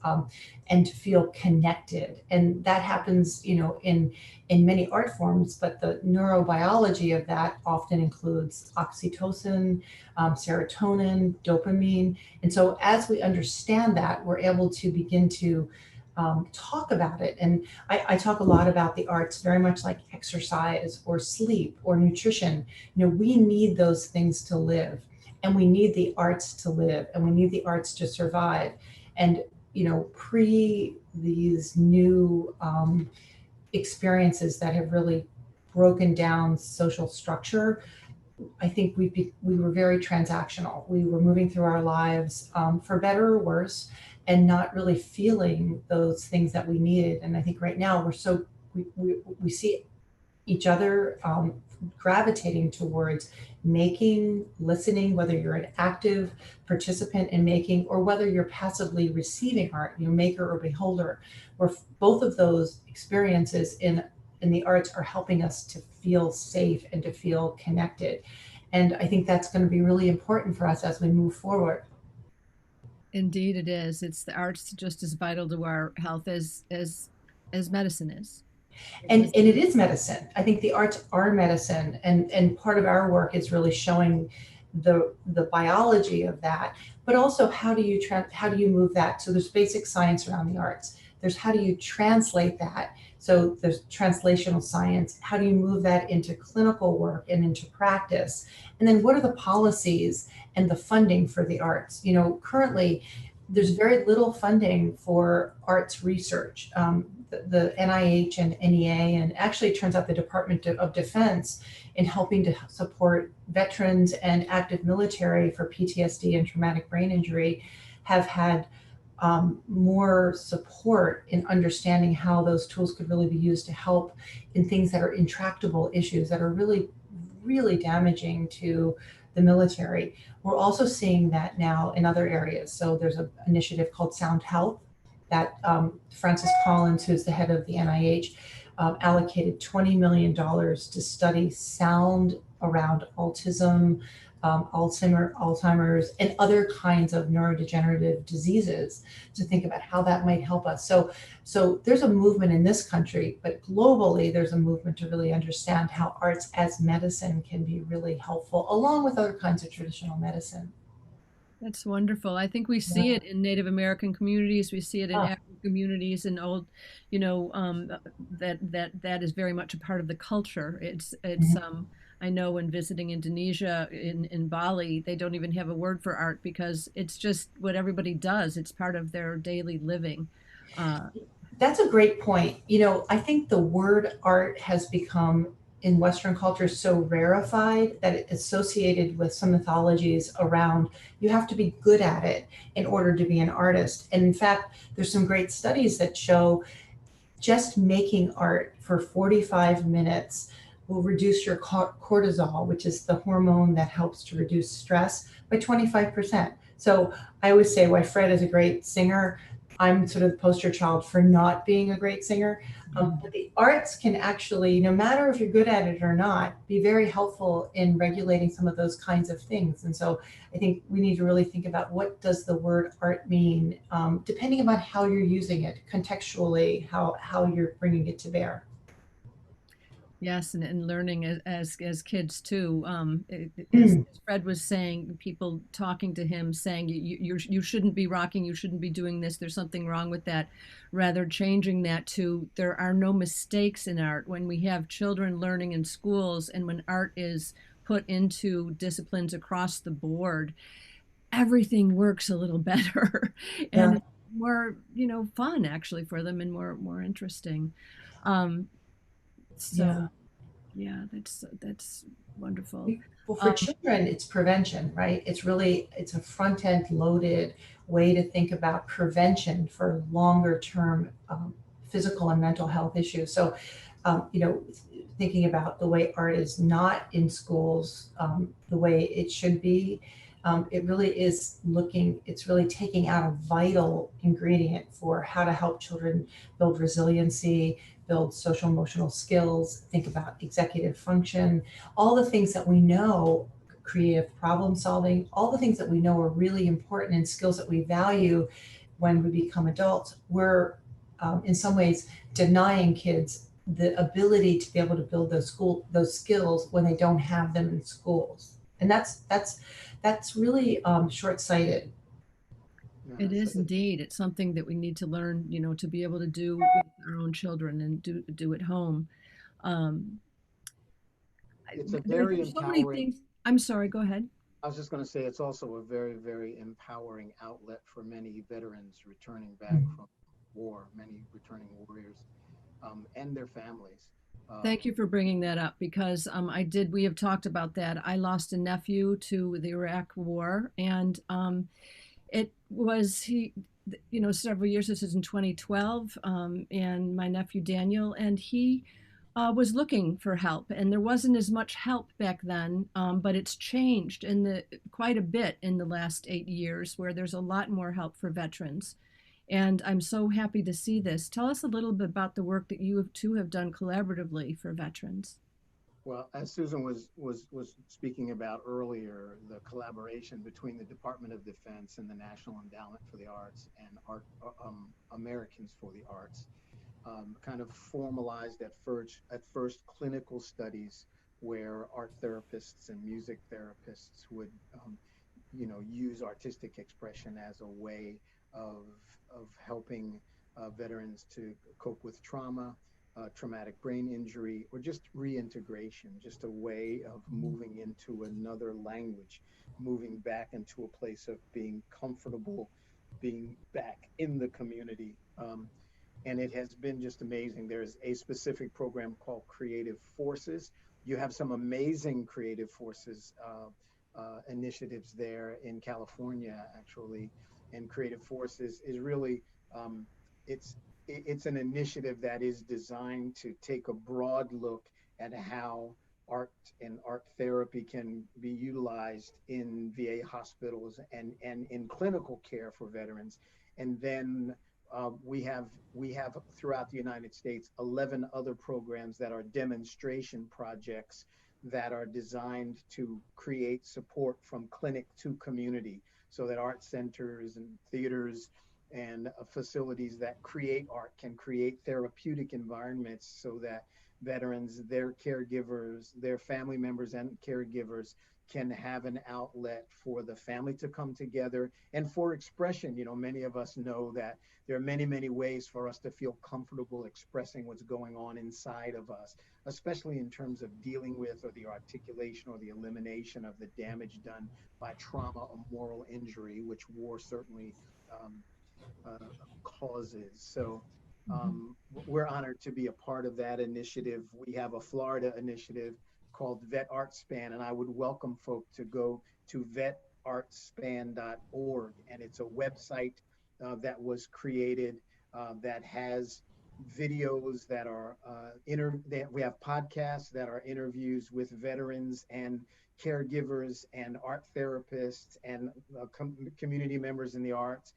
Speaker 4: and to feel connected. And that happens, in many art forms, but the neurobiology of that often includes oxytocin, serotonin, dopamine. And so as we understand that, we're able to begin to talk about it. And I talk a lot about the arts very much like exercise or sleep or nutrition. We need those things to live, and we need the arts to live, and we need the arts to survive. And pre these new experiences that have really broken down social structure, I think we were very transactional. We were moving through our lives for better or worse, and not really feeling those things that we needed. And I think right now we see each other gravitating towards making, listening, whether you're an active participant in making or whether you're passively receiving art, maker or beholder, where both of those experiences in the arts are helping us to feel safe and to feel connected. And I think that's going to be really important for us as we move forward.
Speaker 2: Indeed, it is. It's the arts just as vital to our health as medicine is.
Speaker 4: And it is medicine. I think the arts are medicine, and part of our work is really showing the biology of that, but also how do you move that? So there's basic science around the arts. There's how do you translate that? So there's translational science. How do you move that into clinical work and into practice? And then what are the policies and the funding for the arts? Currently, there's very little funding for arts research. The NIH and NEA, and actually it turns out the Department of Defense, in helping to support veterans and active military for PTSD and traumatic brain injury, have had more support in understanding how those tools could really be used to help in things that are intractable issues that are really, really damaging to the military. We're also seeing that now in other areas. So there's an initiative called Sound Health that Francis Collins, who's the head of the NIH, allocated $20 million to study sound around autism, Alzheimer's, and other kinds of neurodegenerative diseases, to think about how that might help us. So there's a movement in this country, but globally there's a movement to really understand how arts as medicine can be really helpful, along with other kinds of traditional medicine.
Speaker 2: That's wonderful. I think we see it in Native American communities. We see it in African communities, and old, that is very much a part of the culture. It's I know when visiting Indonesia in Bali, they don't even have a word for art because it's just what everybody does. It's part of their daily living.
Speaker 4: That's a great point. I think the word art has become in Western culture so rarefied that it's associated with some mythologies around you have to be good at it in order to be an artist. And in fact, there's some great studies that show just making art for 45 minutes will reduce your cortisol, which is the hormone that helps to reduce stress, by 25%. So I always say why Fred is a great singer. I'm sort of the poster child for not being a great singer. But the arts can actually, no matter if you're good at it or not, be very helpful in regulating some of those kinds of things. And so I think we need to really think about what does the word art mean, depending upon how you're using it, contextually, how you're bringing it to bear.
Speaker 2: Yes, and learning as kids too. As Fred was saying, people talking to him saying you shouldn't be rocking, you shouldn't be doing this. There's something wrong with that. Rather changing that to there are no mistakes in art. When we have children learning in schools, and when art is put into disciplines across the board, everything works a little better and more fun actually for them, and more interesting. So yeah, that's Wonderful.
Speaker 4: Well, for children, it's prevention, right? It's a front end loaded way to think about prevention for longer term physical and mental health issues. So, thinking about the way art is not in schools, the way it should be, it really is it's really taking out a vital ingredient for how to help children build resiliency, build social emotional skills, think about executive function, all the things that we know, creative problem solving, all the things that we know are really important and skills that we value when we become adults. We're in some ways denying kids the ability to be able to build those skills when they don't have them in schools. And that's really short-sighted.
Speaker 2: It is indeed. It's something that we need to learn, to be able to do with our own children and do at home.
Speaker 3: It's a
Speaker 2: There's
Speaker 3: very
Speaker 2: so many
Speaker 3: empowering.
Speaker 2: things. I'm sorry, go ahead.
Speaker 3: I was just going to say it's also a very, very empowering outlet for many veterans returning back from war, many returning warriors, and their families.
Speaker 2: Thank you for bringing that up because we have talked about that. I lost a nephew to the Iraq War, and it was several years. This is in 2012, and my nephew Daniel, and he was looking for help, and there wasn't as much help back then, but it's changed quite a bit in the last 8 years, where there's a lot more help for veterans. And I'm so happy to see this. Tell us a little bit about the work that you two have done collaboratively for veterans.
Speaker 3: Well, as Susan was speaking about earlier, the collaboration between the Department of Defense and the National Endowment for the Arts and Americans for the Arts kind of formalized at first clinical studies where art therapists and music therapists would use artistic expression as a way of helping veterans to cope with trauma, traumatic brain injury, or just reintegration, just a way of moving into another language, moving back into a place of being comfortable, being back in the community. And it has been just amazing. There's a specific program called Creative Forces. You have some amazing Creative Forces initiatives there in California, actually. And Creative Forces is really, it's an initiative that is designed to take a broad look at how art and art therapy can be utilized in VA hospitals and in clinical care for veterans. And then we have throughout the United States 11 other programs that are demonstration projects that are designed to create support from clinic to community, so that art centers and theaters and facilities that create art can create therapeutic environments so that veterans, their caregivers, their family members and caregivers can have an outlet for the family to come together and for expression. Many of us know that there are many, many ways for us to feel comfortable expressing what's going on inside of us, especially in terms of dealing with or the articulation or the elimination of the damage done by trauma or moral injury, which war certainly causes. So we're honored to be a part of that initiative. We have a Florida initiative called Vet Art Span, and I would welcome folk to go to vetartspan.org. And it's a website that was created that has videos that are we have podcasts that are interviews with veterans and caregivers and art therapists and community members in the arts.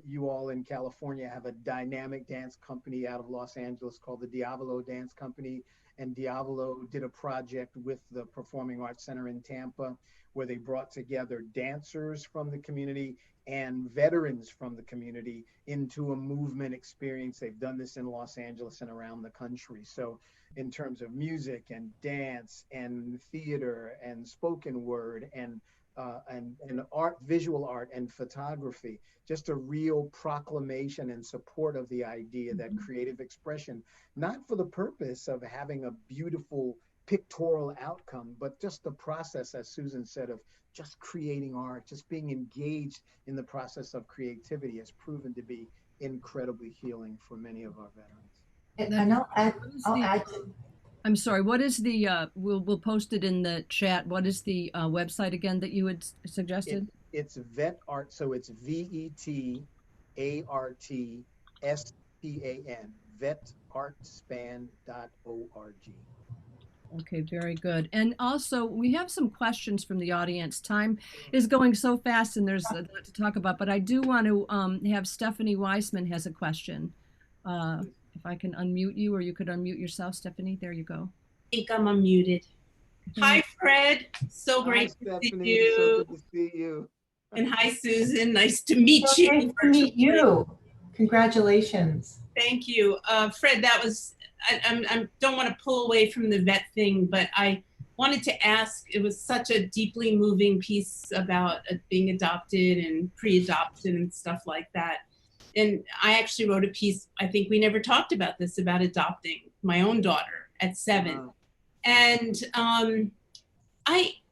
Speaker 3: You all in California have a dynamic dance company out of Los Angeles called the Diavolo Dance Company. And Diavolo did a project with the Performing Arts Center in Tampa, where they brought together dancers from the community and veterans from the community into a movement experience. They've done this in Los Angeles and around the country. So in terms of music and dance and theater and spoken word and art, visual art and photography, just a real proclamation and support of the idea that creative expression, not for the purpose of having a beautiful pictorial outcome, but just the process, as Susan said, of just creating art, just being engaged in the process of creativity has proven to be incredibly healing for many of our veterans.
Speaker 4: And I'll add
Speaker 2: I'm sorry, what is the, we'll post it in the chat. What is the website again that you had suggested?
Speaker 3: It's Vet Art, so it's VETARTSPAN, vetartspan.org.
Speaker 2: Okay, very good. And also, we have some questions from the audience. Time is going so fast and there's a lot to talk about, but I do want to have Stephanie Weissman has a question. If I can unmute you, or you could unmute yourself, Stephanie. There you go.
Speaker 1: I think I'm unmuted. Hi, Fred. So great
Speaker 3: Hi,
Speaker 1: to see
Speaker 3: Stephanie.
Speaker 1: you.
Speaker 3: So good to see you.
Speaker 1: And hi, Susan. Nice to meet
Speaker 4: So
Speaker 1: you.
Speaker 4: nice to meet you. Congratulations.
Speaker 1: Thank you. Fred, that was, I don't want to pull away from the vet thing, but I wanted to ask, it was such a deeply moving piece about being adopted and pre-adopted and stuff like that. And I actually wrote a piece, I think we never talked about this, about adopting my own daughter at 7.
Speaker 3: Wow.
Speaker 1: And I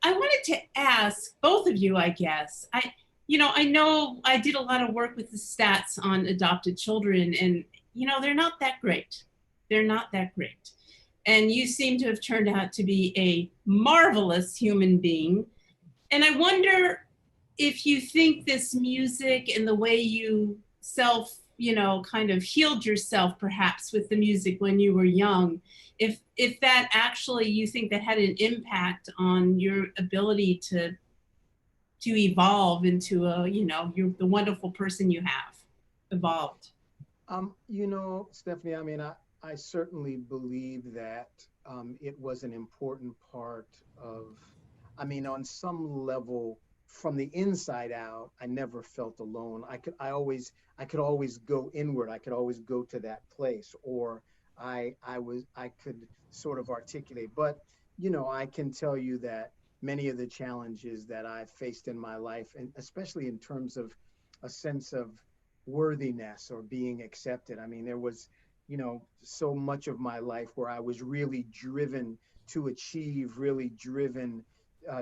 Speaker 1: wanted to ask both of you, I guess, I know I did a lot of work with the stats on adopted children, and they're not that great. They're not that great. And you seem to have turned out to be a marvelous human being. And I wonder if you think this music and the way you kind of healed yourself perhaps with the music when you were young, if that actually, you think that had an impact on your ability to evolve into you're the wonderful person you have evolved.
Speaker 3: Stephanie, I mean, I certainly believe that it was an important part of, on some level, from the inside out, I never felt alone. I could always go inward. I could always go to that place, or I could sort of articulate. But, I can tell you that many of the challenges that I've faced in my life, and especially in terms of a sense of worthiness or being accepted. There was, so much of my life where I was really driven to achieve, really driven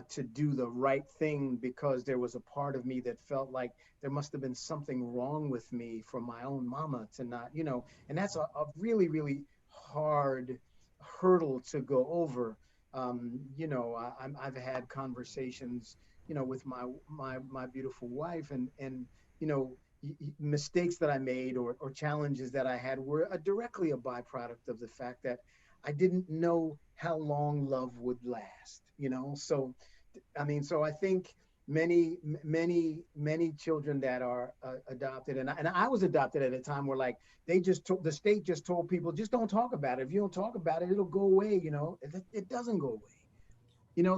Speaker 3: to do the right thing, because there was a part of me that felt like there must have been something wrong with me from my own mama to not, and that's a really, really hard hurdle to go over. I've had conversations, with my beautiful wife, and mistakes that I made or challenges that I had were directly a byproduct of the fact that I didn't know how long love would last, So, so I think many children that are adopted, and I was adopted at a time where the state just told people, just don't talk about it. If you don't talk about it, it'll go away. It doesn't go away.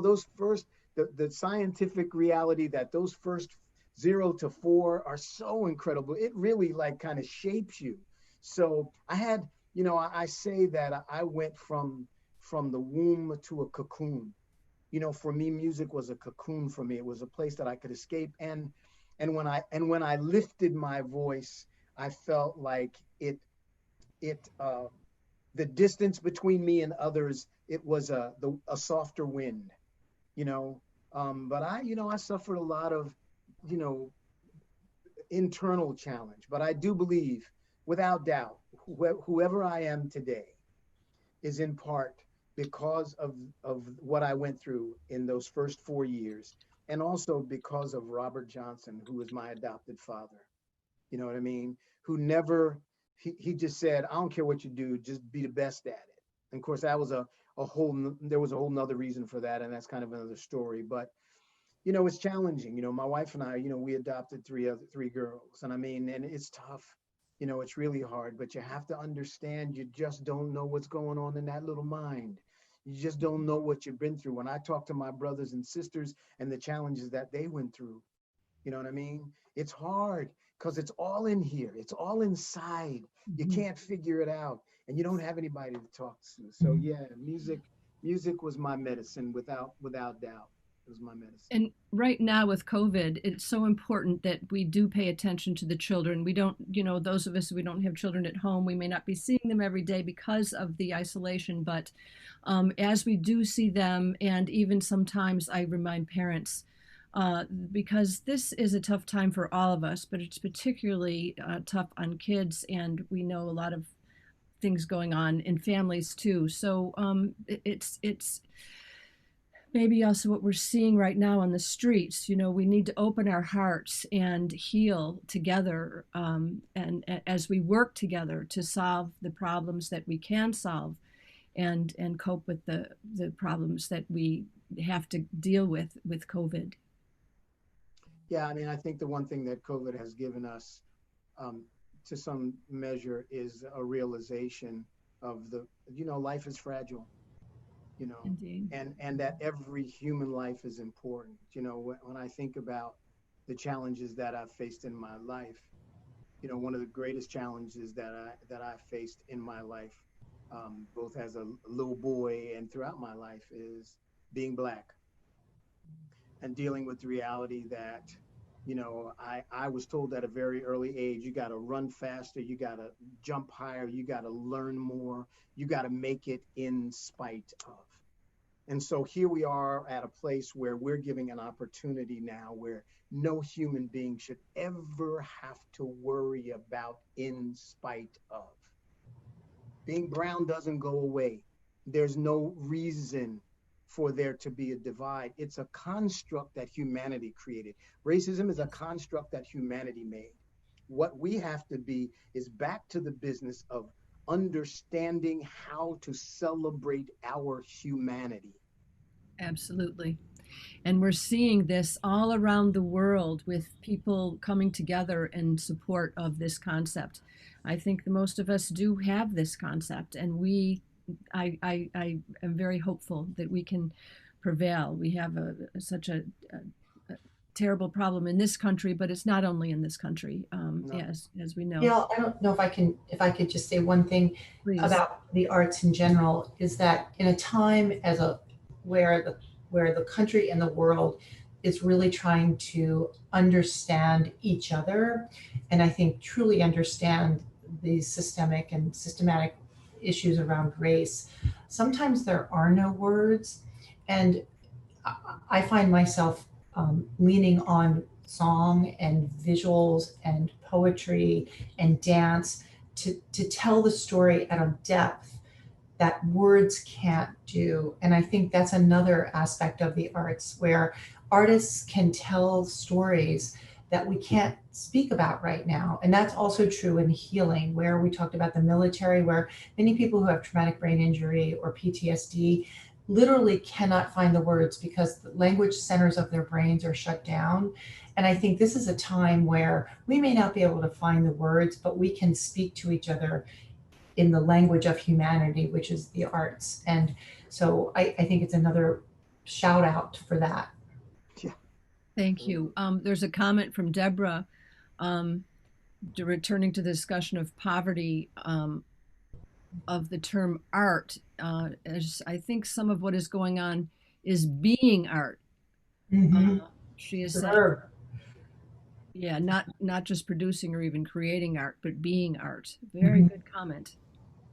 Speaker 3: Those first, the scientific reality that those first 0 to 4 are so incredible. It really kind of shapes you. So I had, I say that I went from the womb to a cocoon. For me, music was a cocoon for me. It was a place that I could escape. And when I lifted my voice, I felt like the distance between me and others, it was a softer wind, but I suffered a lot of, internal challenge. But I do believe, without doubt, whoever I am today is in part because of what I went through in those first 4 years, and also because of Robert Johnson, who was my adopted father. You know what I mean? Who never, he just said, I don't care what you do, just be the best at it. And of course, that was there was a whole nother reason for that, and that's kind of another story. But it's challenging. My wife and I, we adopted three girls, and and it's tough. It's really hard, but you have to understand, you just don't know what's going on in that little mind. You just don't know what you've been through. When I talk to my brothers and sisters and the challenges that they went through, you know what I mean? It's hard because it's all in here. It's all inside. You can't figure it out, and you don't have anybody to talk to. So yeah, music was my medicine, without doubt. It was my medicine.
Speaker 2: And right now with COVID, it's so important that we do pay attention to the children. We don't, those of us who don't have children at home, we may not be seeing them every day because of the isolation, but as we do see them, and even sometimes I remind parents, because this is a tough time for all of us, but it's particularly tough on kids. And we know a lot of things going on in families too. So it's maybe also what we're seeing right now on the streets. You know, we need to open our hearts and heal together, and as we work together to solve the problems that we can solve, and cope with the problems that we have to deal with COVID.
Speaker 3: Yeah, I mean, I think the one thing that COVID has given us, to some measure, is a realization of the, you know, life is fragile, you know,
Speaker 2: Indeed.
Speaker 3: and that every human life is important. You know, when I think about the challenges that I've faced in my life, you know, one of the greatest challenges that I faced in my life, both as a little boy and throughout my life, is being Black and dealing with the reality that, you know, I was told at a very early age, you got to run faster, you got to jump higher, you got to learn more, you got to make it in spite of. And so here we are at a place where we're giving an opportunity now where no human being should ever have to worry about in spite of. Being brown doesn't go away. There's no reason for there to be a divide. It's a construct that humanity created. Racism is a construct that humanity made. What we have to be is back to the business of understanding how to celebrate our humanity.
Speaker 2: Absolutely. And we're seeing this all around the world with people coming together in support of this concept. I think the most of us do have this concept, and I am very hopeful that we can prevail. We have such a terrible problem in this country, but it's not only in this country,
Speaker 3: No.
Speaker 2: as we know.
Speaker 4: Gail, I don't know if I could just say one thing
Speaker 2: Please.
Speaker 4: about the arts in general, is that in a time where the country and the world is really trying to understand each other, and I think truly understand the systemic and systematic issues around race, sometimes there are no words. And I find myself leaning on song and visuals and poetry and dance to tell the story at a depth that words can't do. And I think that's another aspect of the arts, where artists can tell stories that we can't speak about right now. And that's also true in healing, where we talked about the military, where many people who have traumatic brain injury or PTSD literally cannot find the words because the language centers of their brains are shut down. And I think this is a time where we may not be able to find the words, but we can speak to each other in the language of humanity, which is the arts. And so I think it's another shout out for that.
Speaker 3: Yeah.
Speaker 2: Thank you. There's a comment from Deborah, returning to the discussion of poverty, of the term art. As I think some of what is going on is being art.
Speaker 4: Mm-hmm.
Speaker 2: She is
Speaker 4: Sure.
Speaker 2: saying, yeah, not just producing or even creating art, but being art. Very good comment.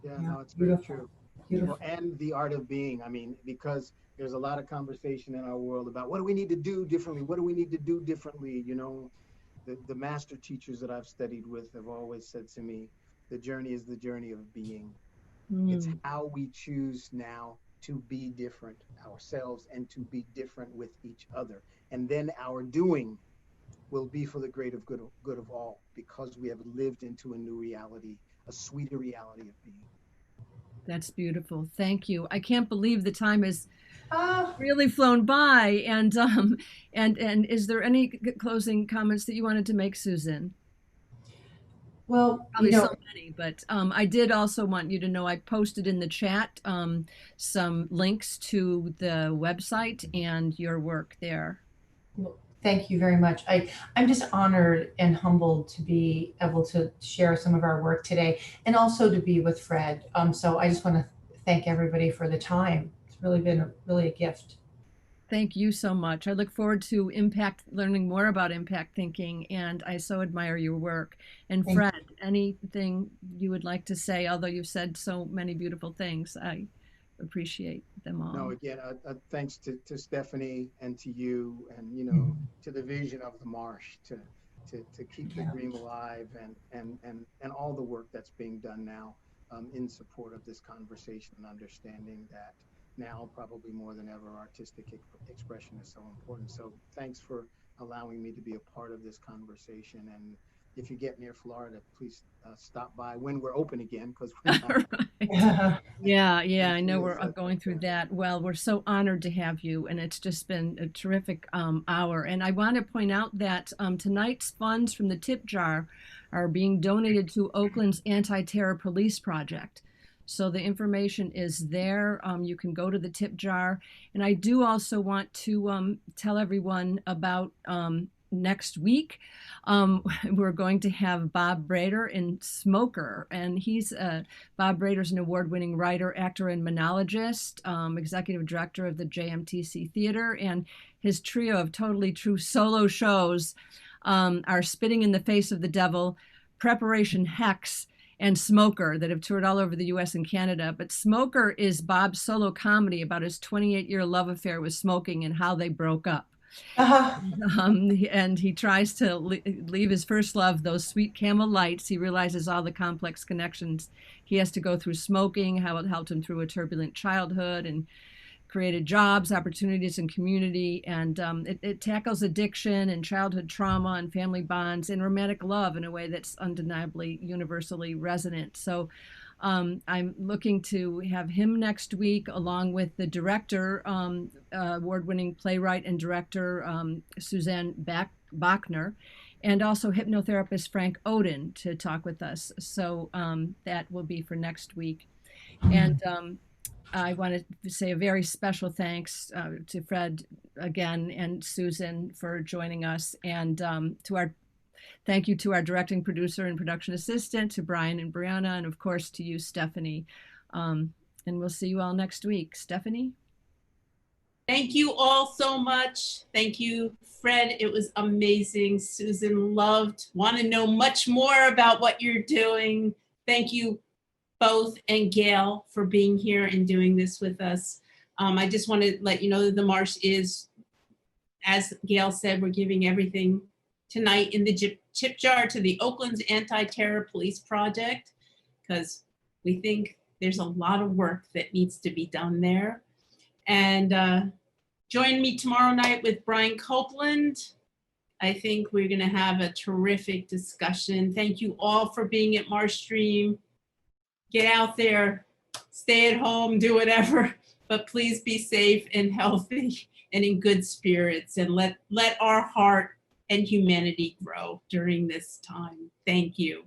Speaker 3: Yeah,
Speaker 4: Yeah,
Speaker 3: no, it's very
Speaker 4: beautiful.
Speaker 3: true.
Speaker 4: Beautiful.
Speaker 3: And the art of being. I mean, because there's a lot of conversation in our world about what do we need to do differently? What do we need to do differently? You know, the master teachers that I've studied with have always said to me, the journey is the journey of being. It's how we choose now to be different ourselves and to be different with each other. And then our doing will be for the greater good of all, because we have lived into a new reality, a sweeter reality of being.
Speaker 2: That's beautiful. Thank you. I can't believe the time has
Speaker 4: Ah,
Speaker 2: really flown by. And is there any closing comments that you wanted to make, Susan?
Speaker 4: well,
Speaker 2: Probably so many, but I did also want you to know I posted in the chat some links to the website and your work there.
Speaker 4: well, thank you very much. I'm just honored and humbled to be able to share some of our work today, and also to be with Fred. So I just want to thank everybody for the time. It's really been really a gift.
Speaker 2: Thank you so much. I look forward to learning more about impact thinking, and I so admire your work. And
Speaker 4: Thank
Speaker 2: Fred, anything you would like to say, although you've said so many beautiful things, I appreciate them all.
Speaker 3: No, again, thanks to Stephanie and to you, and, you know, to the vision of the Marsh to keep the dream alive, and all the work that's being done now. in support of this conversation and understanding that now probably more than ever artistic expression is so important. So thanks for allowing me to be a part of this conversation. And if you get near Florida, please stop by when we're open again, because we're not.
Speaker 2: Right. Yeah, I know
Speaker 3: Yes,
Speaker 2: we're going through that. Well, we're so honored to have you, and it's just been a terrific hour. And I want to point out that tonight's funds from the tip jar are being donated to Oakland's Anti-Terror Police Project. So the information is there. You can go to the tip jar. And I do also want to tell everyone about next week. We're going to have Bob Brader in Smoker, and he's Bob Brader's an award-winning writer, actor, and monologist, executive director of the JMTC Theater, and his trio of totally true solo shows are Spitting in the Face of the Devil, Preparation Hex, and Smoker, that have toured all over the US and Canada. But Smoker is Bob's solo comedy about his 28-year love affair with smoking and how they broke up. And he tries to leave his first love, those sweet Camel Lights. He realizes all the complex connections he has to go through smoking, how it helped him through a turbulent childhood and created jobs, opportunities, and community. And it tackles addiction and childhood trauma and family bonds and romantic love in a way that's undeniably universally resonant. So I'm looking to have him next week, along with the director, award-winning playwright and director, Suzanne Bachner, and also hypnotherapist Frank Oden to talk with us. So that will be for next week. And I want to say a very special thanks to Fred again and Susan for joining us, and thank you to our directing producer and production assistant, to Brian and Brianna, and of course to you, Stephanie. And we'll see you all next week. Stephanie?
Speaker 1: Thank you all so much. Thank you, Fred. It was amazing. Susan, want to know much more about what you're doing. Thank you both, and Gail, for being here and doing this with us. I just want to let you know that the Marsh is, as Gail said, we're giving everything tonight in the chip jar to the Oakland's Anti-Terror Police Project, because we think there's a lot of work that needs to be done there. And join me tomorrow night with Brian Copeland. I think we're going to have a terrific discussion. Thank you all for being at Marsh Stream. Get out there, stay at home, do whatever, but please be safe and healthy and in good spirits, and let our heart and humanity grow during this time. Thank you.